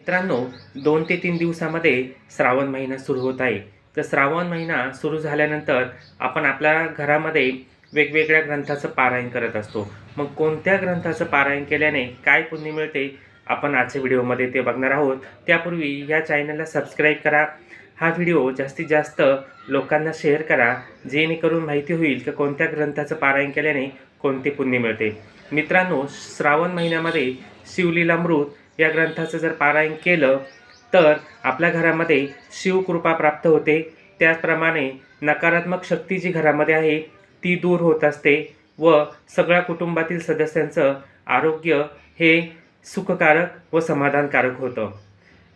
मित्रांनो, 2 ते 3 दिवसामध्ये श्रावण महिना सुरू होत आहे. तर श्रावण महिना सुरू झाल्यानंतर आपण आपल्या घरामध्ये वेगवेगळ्या ग्रंथाचं पारायण करत असतो. मग कोणत्या ग्रंथाचं पारायण केल्याने काय पुण्य मिळते, आपण आजच्या व्हिडिओमध्ये ते बघणार आहोत. त्यापूर्वी या चॅनलला सबस्क्राईब करा. हा व्हिडिओ जास्तीत जास्त लोकांना शेअर करा, जेणेकरून माहिती होईल की कोणत्या ग्रंथाचं पारायण केल्याने कोणते पुण्य मिळते. मित्रांनो, श्रावण महिन्यामध्ये शिवलीलामृत या ग्रंथाचं जर पारायण केलं तर आपल्या घरामध्ये शिवकृपा प्राप्त होते. त्याचप्रमाणे नकारात्मक शक्ती जी घरामध्ये आहे ती दूर होत असते व सगळ्या कुटुंबातील सदस्यांचं आरोग्य हे सुखकारक व समाधानकारक होतं.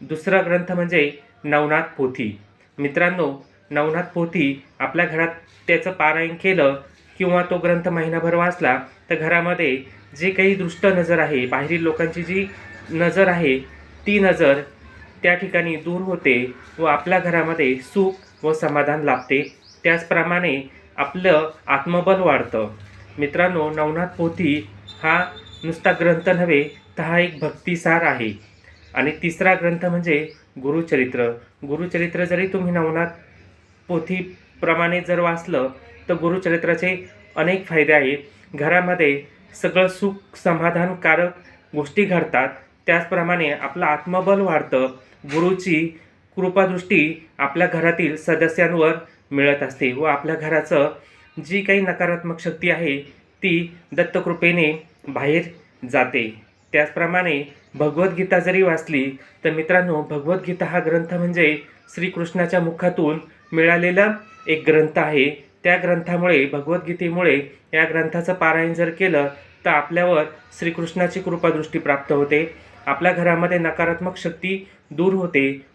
दुसरा ग्रंथ म्हणजे नवनाथ पोथी. मित्रांनो, नवनाथ पोथी आपल्या घरात त्याचं पारायण केलं किंवा तो ग्रंथ महिनाभर वाचला तर घरामध्ये जे काही दुष्ट नजर आहे, बाहेरील लोकांची जी नजर आहे ती नजर त्या ठिकाणी दूर होते व आपल्या घरामध्ये सुख व समाधान लाभते. त्याचप्रमाणे आपलं आत्मबल वाढतं. मित्रांनो, नवनाथ पोथी हा नुसता ग्रंथ नव्हे तर हा एक भक्तिसार आहे. आणि तिसरा ग्रंथ म्हणजे गुरुचरित्र. गुरुचरित्र जरी तुम्ही नवनाथ पोथीप्रमाणे जर वाचलं तर गुरुचरित्राचे अनेक फायदे आहेत. घरामध्ये सगळं सुख समाधानकारक गोष्टी घडतात. त्याचप्रमाणे आपलं आत्मबल वाढतं. गुरुची कृपादृष्टी आपल्या घरातील सदस्यांवर मिळत असते व आपल्या घराचं जी काही नकारात्मक शक्ती आहे ती दत्तकृपेने बाहेर जाते. त्याचप्रमाणे भगवद्गीता जरी वाचली तर मित्रांनो, भगवद्गीता हा ग्रंथ म्हणजे श्रीकृष्णाच्या मुखातून मिळालेला एक ग्रंथ आहे. त्या ग्रंथामुळे, भगवद्गीतेमुळे या ग्रंथाचं पारायण जर केलं तर आपल्यावर श्रीकृष्णाची कृपादृष्टी प्राप्त होते. आपल्या घरामध्ये नकारात्मक शक्ती दूर होते